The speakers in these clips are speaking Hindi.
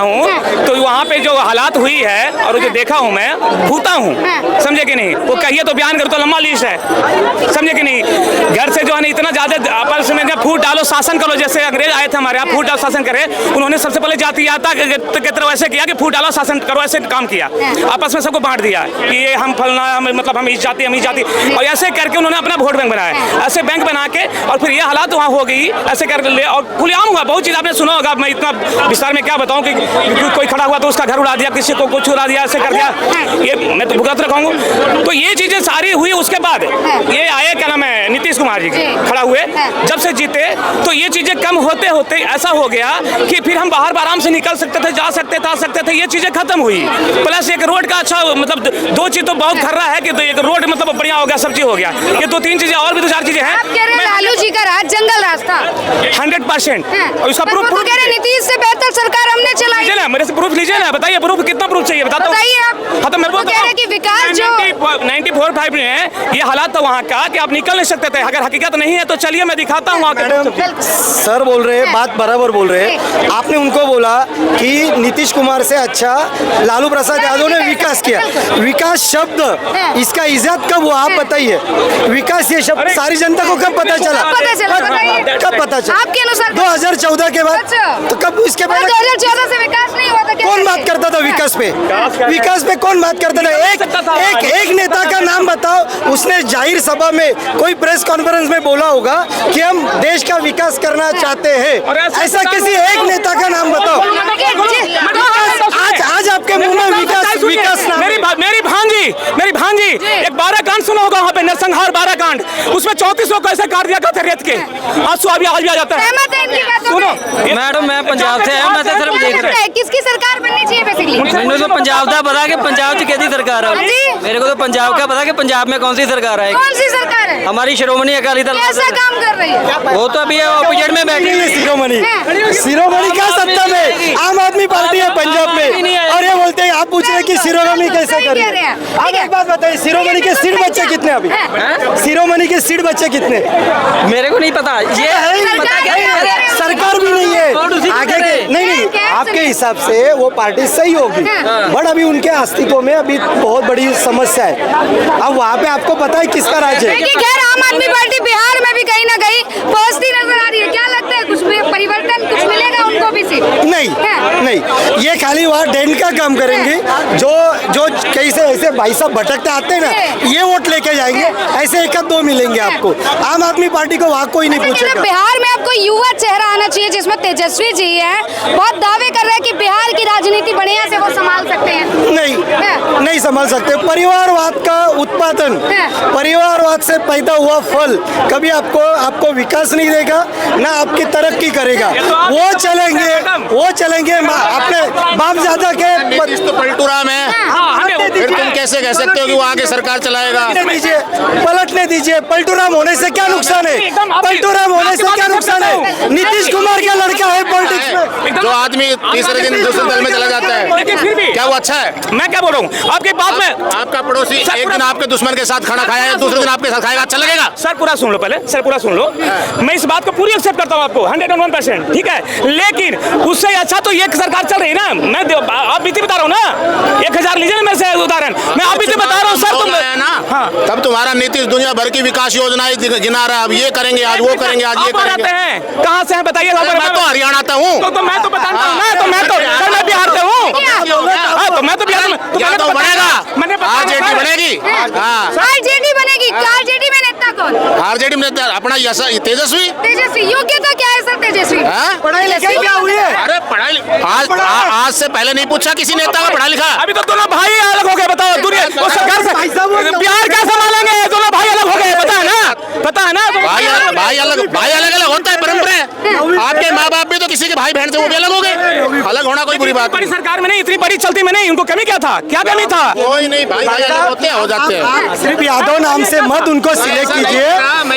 हूँ तो वहाँ पे जो हालात हुई है और जो देखा हूँ मैं भूता हूँ, समझे कि नहीं। वो कहिए तो बयान कर तो लंबा लिस्ट है, समझे कि नहीं। घर से जो है इतना ज्यादा आपस में फूट डालो शासन करो, जैसे अंग्रेज आए थे हमारे यहाँ फूट डालो शासन करे, उन्होंने सबसे पहले जातियाता की तरह ऐसे किया कि फूट डालो शासन करो, ऐसे काम किया, आपस में सबको बांट दिया कि ये हम फलना मतलब हम इस जाति और ऐसे करके उन्होंने अपना वोट बैंक बनाया, ऐसे बैंक बना के और फिर ये हालात वहाँ हो गई ऐसे कर ले। और खुलेआम हुआ, बहुत चीज़ आपने सुना होगा, मैं इतना विस्तार में क्या बताऊँ कि कोई खड़ा हुआ तो उसका घर उड़ा दिया, किसी को कुछ उड़ा दिया, ऐसे कर दिया, ये मैं तो भुगत रखाऊंगा। तो ये चीज़ें सारी हुई। उसके बाद ये आए क्या नाम है नीतीश कुमार जी खड़ा हुए, जब से जीते तो ये चीज़ें कम होते होते ऐसा हो गया कि फिर हम बाहर आराम से निकल सकते थे, जा सकते थे, आ सकते थे, ये चीज़ें खत्म हुई। प्लस एक रोड का अच्छा मतलब दो चीज़ तो बहुत खर्रा है कि तो एक रोड मतलब बढ़िया हो गया, सब चीज़ हो गया, ये दो तीन चीज़ें और भी 2-4 चीज़ें हैं। लालू जी का राज जंगल रास्ता 100% और उसका प्रूफ कह रहे नीतीश से बेहतर सरकार हमने चलाई। लीजिए ना, मेरे से प्रूफ लीजिए ना, बताइए प्रूफ, कितना प्रूफ चाहिए बताता हूँ। हाँ तो मेरे को कह रहे कि विकास जो 94.5 में है ये हालात था वहाँ का कि आप निकल नहीं सकते थे। अगर हकीकत नहीं है तो चलिए मैं दिखाता हूँ। सर बोल रहे हैं, बात बराबर बोल रहे हैं। आपने उनको बोला कि नीतीश कुमार से अच्छा लालू प्रसाद यादव ने विकास किया। विकास शब्द इसका इज्जत कब हुआ आप बताइए। विकास ये शब्द सारी जनता को कब पता चला? कब पता चला? आपके अनुसार 2014 के बाद। तो कब इसके पहले 2014 से विकास नहीं हुआ था? कौन बात करता था विकास पे? विकास पे कौन बात करता था? एक नेता का नाम बताओ, उसने जाहिर सभा में कोई प्रेस कॉन्फ्रेंस में बोला होगा कि हम देश का विकास करना चाहते हैं। ऐसा किसी एक नेता का नाम बताओ। आज आपके मुंह में विकास नाम। मेरी भांजी एक 12 कांड सुना होगा वहाँ पे, नरसंहार 12 कांड, उसमें 34 लोग कैसे काट दिया था रेत के, आंसू आज भी आ जाता है। सुनो मैडम, मैं पंजाब से आया, मैं तो सिर्फ देख रहा हूं किसकी सरकार बननी चाहिए बेसिकली। मैंने तो पंजाब का पता कि पंजाब च कैसी सरकार है। मेरे को तो पंजाब का पता कि पंजाब में कौन सी सरकार है। कौन सी सरकार है? हमारी शिरोमणि अकाली दल कैसा काम कर रही है? वो तो अभी ऑपोजिट में बैठी है। शिरोमणि क्या सत्ता में? आम आदमी पार्टी है पंजाब में और ये बोलते हैं, आप पूछ रहे हैं कि शिरोमणि कैसे कर रही है। आप एक बात बताइए, शिरोमणि के सीट बच्चे कितने अभी? शिरोमणि के सीट बच्चे कितने? मेरे को नहीं पता, ये पता क्या सरकार भी नहीं है आगे के। नहीं, आपके हिसाब से वो पार्टी सही होगी, बट अभी उनके अस्तित्व में अभी बहुत बड़ी समस्या है। अब वहाँ पे आपको पता है किसका राज है? खैर आम आदमी पार्टी बिहार में भी कहीं ना कहीं पहुंचती नजर आ रही है। क्या लगता है कुछ परिवर्तन कुछ मिलेगा उनको भी सीट? नहीं, ये खाली वहाँ डेंट का काम करेंगे। जो कैसे ऐसे भाई साहब भटकते आते हैं ना, ये वोट लेके जाएंगे, ऐसे एक दो मिलेंगे आपको। आम आदमी पार्टी को वहाँ कोई नहीं पूछेगा। बिहार में आपको युवा चेहरा आना चाहिए जिसमें तेजस्वी जी है, बहुत दावे कर रहे हैं कि बिहार की राजनीति बढ़िया से वो संभाल सकते हैं। नहीं संभाल सकते। परिवारवाद का उत्पादन, परिवारवाद से पैदा हुआ फल कभी आपको विकास नहीं देगा, ना आपकी तरक्की करेगा। वो चलेंगे अपने बाप दादा के पलटूराम है, फिर तुम कैसे कह सकते हो कि वो आगे सरकार चलाएगा? पलटने दीजिए। पलटूराम होने से क्या नुकसान है? पलटूराम होने से क्या नुकसान है? नीतीश कुमार का लड़का है पॉलिटिक्स में। जो आदमी तीसरे दिन दूसरे दल में चला जाता है, लेकिन फिर भी क्या वो अच्छा है? मैं क्या बोल रहा हूँ आपकी बात में। आपका पड़ोसी एक दिन आपके दुश्मन के साथ खाना खाया है, दूसरे दिन आपके साथ खाएगा, अच्छा लगेगा? सर पूरा सुन लो पहले, सर पूरा सुन लो। मैं इस बात को पूरी एक्सेप्ट करता हूँ आपको 101%, ठीक है। लेकिन उससे अच्छा तो ये सरकार चल रही है ना। मैं आप बीती बता रहा हूँ ना, 1000 लीजिए ना मेरे से उदाहरण, मैं आप बीती बता रहा हूँ सर। तुम हाँ, तब तुम्हारा नीतीश दुनिया भर की विकास योजनाएं गिना रहा है, अब ये करेंगे, आज वो करेंगे, आज ये करेंगे। कहाँ से है बताइए? मैं तो हरियाणा आता हूँ। तो मैं तो बताता हूँ ना, तो मैं बिहार से हूँ, तो मैं तो बिहार में बनेगा, आरजेडी बनेगी। आरजेडी बनेगी। आरजेडी में नेता कौन? आरजेडी में नेता अपना तेजस्वी। योग्यता क्या है सर तेजस्वी? पढ़ाई लिखाई क्या हुई है? अरे पढ़ाई आज से पहले नहीं पूछा किसी नेता का पढ़ा लिखा। अभी तो दोनों भाई अलग हो गए, बताओ दुनिया बिहार क्या संभालेंगे? दोनों भाई अलग हो गए, पता है ना? भाई अलग होता है, परंपरा है। आपके माँ बाप भी तो किसी के भाई बहन से वो भी अलग हो गए, अलग होना कोई बुरी बात। बड़ी सरकार में नहीं, इतनी बड़ी चलती में नहीं, उनको कमी क्या था? क्या कमी था? कोई नहीं, भाई अलग होते हैं, हो जाते हैं। सिर्फ यादव नाम से मत उनको सिलेक्ट कीजिए,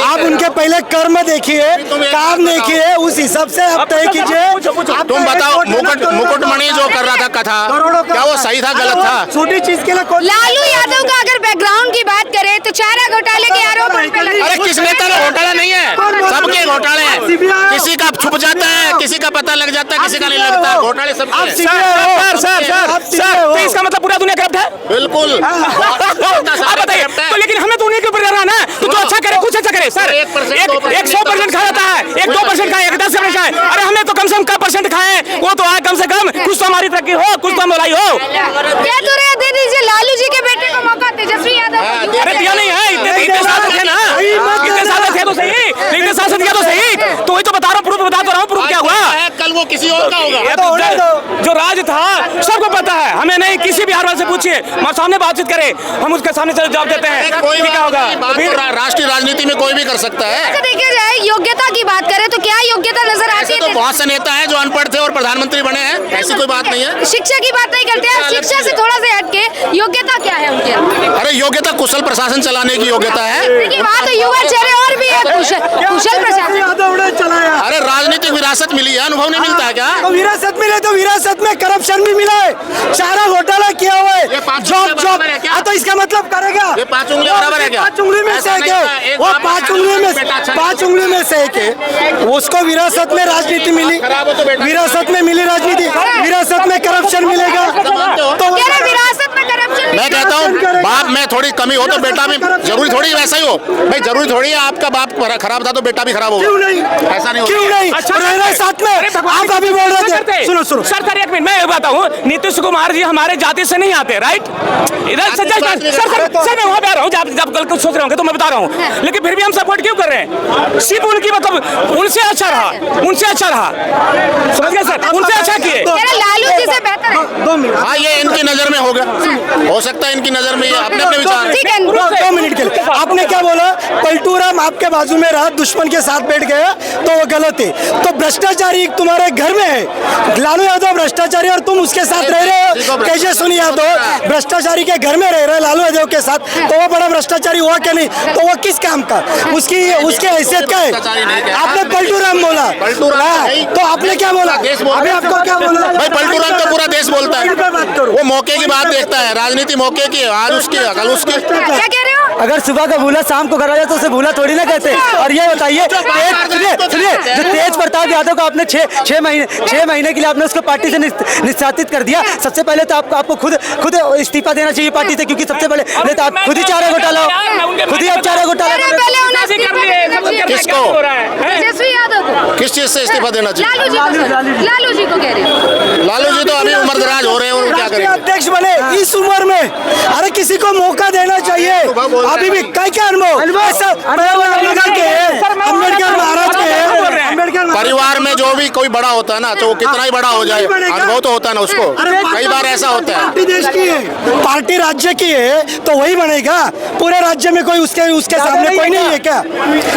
आप उनके पहले कर्म देखिए, काम देखिए, उस हिसाब से आप तय कीजिए। तुम बताओ, मुकुटमणि जो कर रहा था कथा, क्या वो सही था गलत था? छोटी चीज के लिए लालू यादव का अगर बैकग्राउंड की बात करें तो चारा घोटाले के आरोप उन पे लगे। अरे किस नेता का घोटाला नहीं है, सबके घोटाले हैं। किसी का छुप जाता है, किसी का पता लग जाता है, किसी का नहीं लगता। घोटाले सब सर तो इसका मतलब पूरा दुनिया करप्ट है? बिल्कुल। आप बताइए तो, लेकिन हमें तो उन्हीं के ऊपर रहना है तो अच्छा करे, कुछ अच्छा करे सर। 1% 100% खा जाता है, 1-2% खाए, 10% खाए, अरे हमें तो कम से कम का परसेंट खाए वो तो आए कम से कम, कुछ तो हमारी तरक्की हो, कुछ तो हम भलाई हो। क्या तो रहे, दे दीजिए लालू जी के बेटे को मौका, तेजस्वी यादव। अरे दिया नहीं है, इतने साल थे ना, इतने साल थे तो सही, इतने साल से दिया तो सही, तो वही तो बता रहा हूँ, प्रूफ बता तो रहा हूँ, प्रूफ क्या हुआ। कल वो किसी और का होगा। जो राज था सबको पता है, हमें नहीं, किसी बिहार वाले से पूछिए, हमारे सामने बातचीत करे, हम उसके सामने जवाब देते हैं। कोई क्या होगा, राष्ट्रीय राजनीति में कोई भी कर सकता है। अच्छा देखिए जाए, योग्यता की बात करें तो क्या योग्यता नजर आती तो है? बहुत से नेता हैं जो अनपढ़ थे और प्रधानमंत्री बने हैं, ऐसी कोई बात नहीं है। शिक्षा की बात नहीं करते हैं, शिक्षा से थोड़ा सा हटके योग्यता क्या है उनके? अरे योग्यता कुशल प्रशासन चलाने की योग्यता है। देखिए वहाँ तो युवा चेहरे और भी है, कुशल प्रशासन। चलाया। अरे राजनीतिक विरासत मिली है, अनुभव नहीं मिलता है क्या? तो विरासत मिले तो विरासत में करप्शन भी मिला है, चारा घोटाला किया हुआ ये है, पाँच जॉब उंगली जॉब। बराबर है क्या? तो इसका मतलब करेगा ये 5 उंगलियां बराबर है क्या? 5 उंगली में से ऐसा एक नहीं है, है, एक वो बाप 5 उंगली में बेटा अच्छा 5 उंगली में से एक है, उसको विरासत में राजनीति मिली, खराब हो तो बेटा विरासत में मिली राजनीति, विरासत में करप्शन मिलेगा। तो कह रहे विरासत में करप्शन। मैं कहता हूँ बाप में थोड़ी कमी हो तो बेटा में जरूरी थोड़ी वैसा ही हो भाई, जरूरी थोड़ी है आपका बाप खराब था तो बेटा भी खराब होगा। क्यों नहीं, ऐसा नहीं क्यों नहीं, रह रहे साथ में। आप अभी बोल रहे थे, सुनो सुनो सर 1 मिनट मैं ये बताऊँ, नीतीश कुमार जी हमारे जाति से नहीं आते, राइट? इधर सर मैं वहाँ पे आ रहा हूँ, जब कल कुछ सोच रहे होंगे तो मैं बता रहा हूँ, लेकिन फिर भी हम सपोर्ट क्यों कर रहे हैं? सिर्फ उनकी मतलब उनसे अच्छा रहा, समझ गए सर, उनसे अच्छा किए। लालू जी से बेहतर है। 2 मिनट। हाँ ये इनकी नजर में होगा, हो सकता है इनकी नजर में ये अपने अपने विचार ठीक है। 2 मिनट के लिए आपने क्या बोला? पलटू राम आपके बाजू में रहा, दुश्मन के साथ बैठ गया तो वो गलत है। तो भ्रष्टाचारी तुम्हारे घर में है, लालू यादव भ्रष्टाचारी और तुम उसके साथ रह रहे हो। तेजस्वी यादव भ्रष्टाचारी के घर में रह रहे लालू यादव के साथ, तो वो बड़ा भ्रष्टाचारी हुआ क्या नहीं? तो वो किस काम का, उसकी हैसियत क्या है? आपने पलटू राम बोला, तो आपने क्या बोला? अभी आपको क्या बोला? भाई पलटू राम तो पूरा देश बोलता है, वो मौके की बात देखता है, राजनीति मौके की, आज उसकी कल उसकी। क्या कह रहे हो? अगर सुबह का भूला शाम को करा जाए तो उसे भूला थोड़ी ना कहते। और ये बताइए, सुनिए, जो तेज प्रताप यादव को आपने 6 महीने के लिए आपने उसको पार्टी से निष्कासित कर दिया। सबसे पहले तो आपको खुद इस्तीफा देना चाहिए पार्टी से, क्योंकि सबसे पहले नहीं तो आप खुद ही चारा घोटाला, खुद ही आप चारा घोटाला। किसको? तेजस्वी यादव को किस चीज से इस्तीफा देना चाहिए? लालू जी को कह रहे हो। लालू जी तो अभी उम्रदराज हो रहे हैं, वो क्या करेंगे? अध्यक्ष बने इस उम्र में, अरे किसी को मौका देना चाहिए। अभी भी क्या अनुभव अम्बेडकर महाराज के, अम्बेडकर परिवार में जो भी कोई बड़ा होता है ना, तो वो कितना ही बड़ा हो जाए, अनुभव तो होता है ना उसको। कई बार ऐसा होता है। पार्टी देश की है, पार्टी राज्य की है, तो वही बनेगा। पूरे राज्य में कोई उसके सामने कोई नहीं है क्या?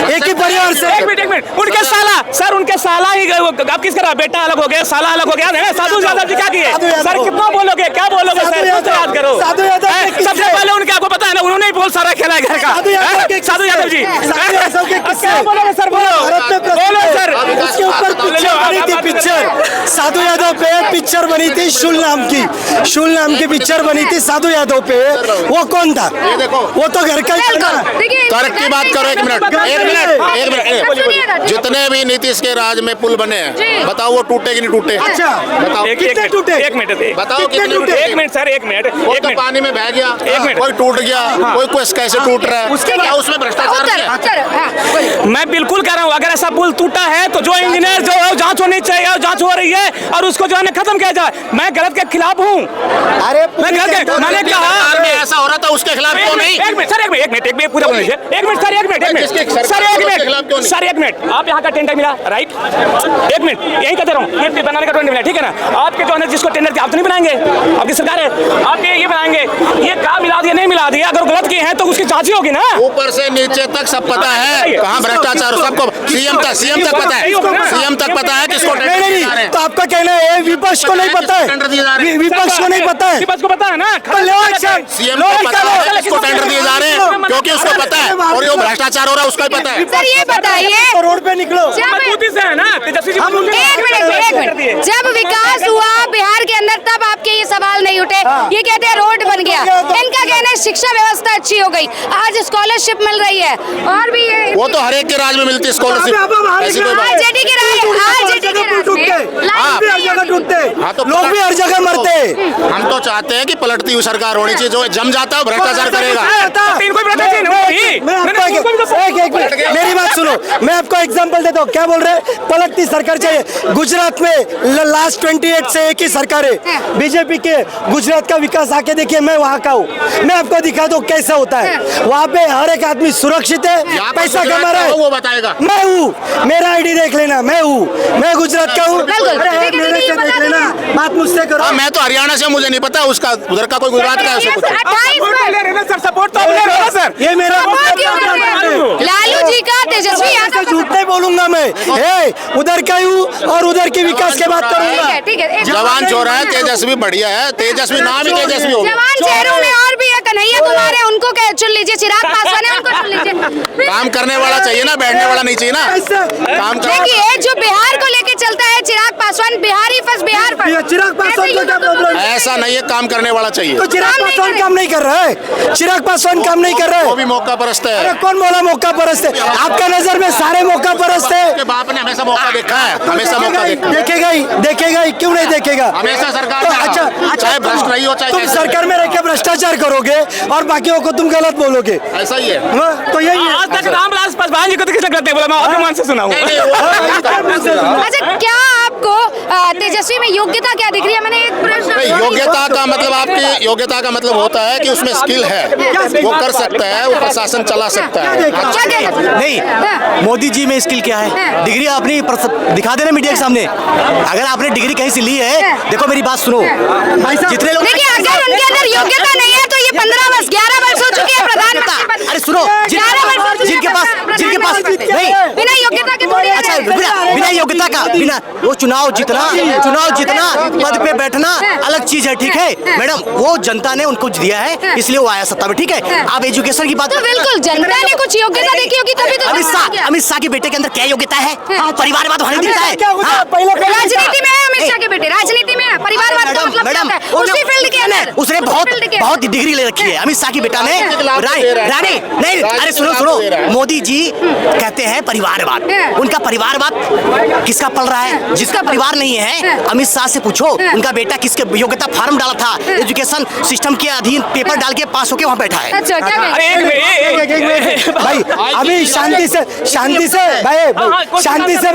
एक ही परिवार से। एक मिनट उनके साला, सर उनके साला ही आप किस करा, बेटा अलग हो गया, साला अलग हो गया। साधु यादव जी क्या किए सर? कितना बोलोगे, क्या बोलोगे सर? कुछ याद करो। सबसे पहले उनके आपको पता है ना, उन्होंने ही बोल सारा खेला है घर का। साधु यादव जी क्या बोलोगे सर? बोलो सर। उसके ऊपर पिक्चर बनी थी, पिक्चर साधु यादव पे पिक्चर बनी थी, शूल नाम की पिक्चर बनी थी साधु यादव पे। वो कौन था? वो तो घर का ही था। तर्क की बात करो, एक मिनट। जितने भी नीतीश के राज में पुल बने हैं, बताओ वो टूटे कि नहीं टूटे? अच्छा बताओ कितने टूटे? एक मिनट बताओ कितने टूटे? एक मिनट सर, एक मिनट। वो तो पानी में बह गया, मिनट। कोई टूट गया, कोई कैसे टूट रहा है, क्या उसमें भ्रष्टाचार है? मैं बिल्कुल कह रहा हूँ, अगर ऐसा पुल टूटा है तो जो इंजीनियर जो है जांच होनी चाहिए, जांच हो रही है और उसको जो है खत्म किया जाए। मैं गलत के खिलाफ हूँ। अरे मैंने कहा में ऐसा हो रहा था, उसके खिलाफ क्यों नहीं? एक मिनट पूरा बोलिए। एक मिनट सर, एक मिनट। आप यहाँ का टेंडर मिला, राइट? एक मिनट यही कहते रहा हूँ, ये बनाने का टेंडर मिला, ठीक है ना? आपके जो है जिसको टेंडर किया, आप तो नहीं बनाएंगे, आपकी सरकार है, आपके ये बनाएंगे। ये क्या मिला दिया, नहीं मिला दिया, अगर गलत किए हैं तो उसकी जांच ही होगी ना। ऊपर से नीचे तक सब पता है, कहाँ भ्रष्टाचार सबको, सीएम तक पता है, सीएम तक पता है किसको नहीं। तो आपका कहना है विपक्ष को नहीं पता है? विपक्ष को नहीं पता है? विपक्ष को पता है ना? सीएम को पता है किसको टेंडर दिए जा रहे हैं, क्योंकि उसको पता है और ये भ्रष्टाचार हो रहा है उसका भी पता है। सर ये बताइए, तो रोड पे निकलो। मजबूती से है ना तेजस्वी जी एक मिनट, जब विकास हुआ बिहार के अंदर तब आपके ये सवाल नहीं उठे। ये कहते हैं रोड बन गया, इनका कहना है शिक्षा व्यवस्था अच्छी हो गई, आज स्कॉलरशिप मिल रही है और भी ये वो तो हर एक के राज में मिलती है स्कॉलरशिप, ऐसी कोई बात आरजेडी के हाँ, तो लोग भी हर जगह मरते। हम तो चाहते हैं कि पलटती हुई सरकार होनी चाहिए, जो जम जाता है वो भ्रष्टाचार करेगा। मेरी बात सुनो, मैं आपको एग्जांपल देता हूँ। क्या बोल रहे हैं? पलटती सरकार चाहिए। गुजरात में लास्ट 28 से एक ही सरकार है बीजेपी के। गुजरात का विकास आके देखिए, मैं वहाँ का हूँ, मैं आपको दिखा दूँ कैसा होता है। वहाँ पे हर एक आदमी सुरक्षित है, पैसा कमा रहा है, वो बताएगा। मैं हूँ, मेरा आईडी देख लेना, मैं हूँ, मैं गुजरात का हूँ। मेरे से देख लेना, बात मुझसे करो। मैं तो हरियाणा से, मुझे नहीं पता उसका उधर का कोई गुजरात का है उसको कुछ। सपोर्ट तो सर ये मेरा लालू जी का तेजस्वी यादव का झूठ नहीं बोलूंगा मैं। उधर का हूँ और उधर के विकास के बात करूंगा। ठीक है। जवान चोर है, तेजस्वी बढ़िया है, तेजस्वी नाम ही तेजस्वी हो गया। जवान चेहरों में और भी है, कन्हैया कुमार है, उनको चुन लीजिए, चिराग पासवान है, उनको चुन लीजिए। काम करने वाला चाहिए ना, बैठने वाला नहीं चाहिए ना। काम कर देखिए, जो बिहार को लेके चलता है चिराग पासवान, बिहारी फर्स्ट बिहार पर। चिराग पासवान को क्या प्रॉब्लम है? ऐसा नहीं है, काम करने वाला चाहिए। तो चिराग पासवान काम नहीं कर रहा है, चिराग पासवान काम नहीं कर रहा वो है। भी मौका परस्त अरे है। कौन बोला मौका परस्त है? आपका नजर में सारे मौका परस्त है। उसके बाप ने हमेशा मौका देखा है, हमेशा मौका देखा है। देखेगा ही, क्यों नहीं देखेगा? हमेशा सरकार तो में रहा। अच्छा, चाहे भ्रष्ट रही हो, चाहे तुम जैसे सरकार में रह के भ्रष्टाचार करोगे और बाकियों को तुम गलत बोलोगे, ऐसा ही है। तो यही आज तक रामविलास पासवान जी को तो किसने गलत नहीं बोला, मैं आपके मन से सुना हूँ। अच्छा, क्या आपको तेजस्वी में योग्यता क्या दिख रही है? मैंने एक प्रश्न। योग्यता का मतलब, आपकी योग्यता का मतलब होता है कि उसमें स्किल है, वो कर सकता है, वो प्रशासन चला सकता है। नहीं, मोदी जी में स्किल क्या है? डिग्री अपनी दिखा देना मीडिया के सामने। अगर आपने डिग्री कहीं से ली है, देखो मेरी बात सुनो, जितने लोग देखिए, अगर उनके अंदर योग्यता नहीं है तो ये 15 वर्ष 11 वर्ष हो चुके हैं प्रधानमंत्री। अरे सुनो, जिनके पास नहीं, बिना योग्यता के थोड़ी। अच्छा, बिना योग्यता का, बिना वो चुनाव जीतना पद पे बैठना अलग चीज है, ठीक है मैडम? वो जनता ने उनको दिया है, इसलिए वो आया सत्ता में, ठीक है? आप एजुकेशन की बात तो बिल्कुल जनता ने कुछ योग्यता देखी होगी तभी तो अमित शाह के बेटे के अंदर क्या योग्यता है? परिवारवाद वहाँ दिखता है। राजनीति में है अमित शाह के बेटे, राजनीति में है, परिवारवाद का मतलब क्या होता है? उसी फील्ड के अंदर उसने बहुत डिग्री ले रखी है अमित शाह की बेटा ने। रानी नहीं, अरे सुनो, मोदी जी कहते हैं परिवारवाद, उनका परिवारवाद किसका पल रहा है? जिसका परिवार नहीं है, अमित शाह से पूछो उनका बेटा किसके योग्यता फार्म डाला था, एजुकेशन सिस्टम के अधीन पेपर डाल के पास होके वहाँ बैठा है। अच्छा, क्या भाई अभी शांति से भाई शांति से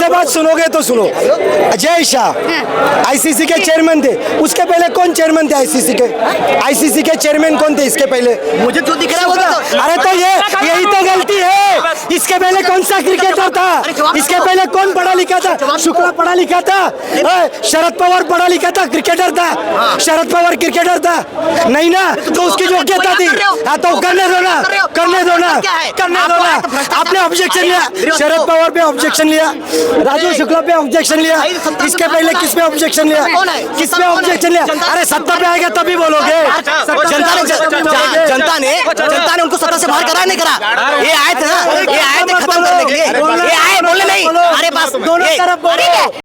बात सुनोगे तो सुनो। अजय शाह आईसीसी के चेयरमैन थे, उसके पहले कौन चेयरमैन थे आईसीसी के चेयरमैन कौन थे इसके पहले? मुझे जो दिख रहा है वो तो अरे तो यही तो गलती है। इसके पहले कौन सा क्रिकेटर था? इसके पहले कौन पढ़ा लिखा था? शुक्ला पढ़ा लिखा था? शरद पवार पढ़ा लिखा था, क्रिकेटर था? शरद पवार क्रिकेटर था? नहीं ना, तो उसकी योग्यता थी। हाँ तो करने दो ना। आपने ऑब्जेक्शन लिया, शरद पवार पे ऑब्जेक्शन लिया, राजू शुक्ला पे ऑब्जेक्शन लिया, इसके पहले किस पे ऑब्जेक्शन लिया? अरे सत्ता पे आएगा तभी बोलोगे। जनता ने उनको सत्ता से बाहर करा नहीं करा? ये आए थे खत्म करने के लिए, ये आए बोले नहीं, अरे बस दोनों तरफ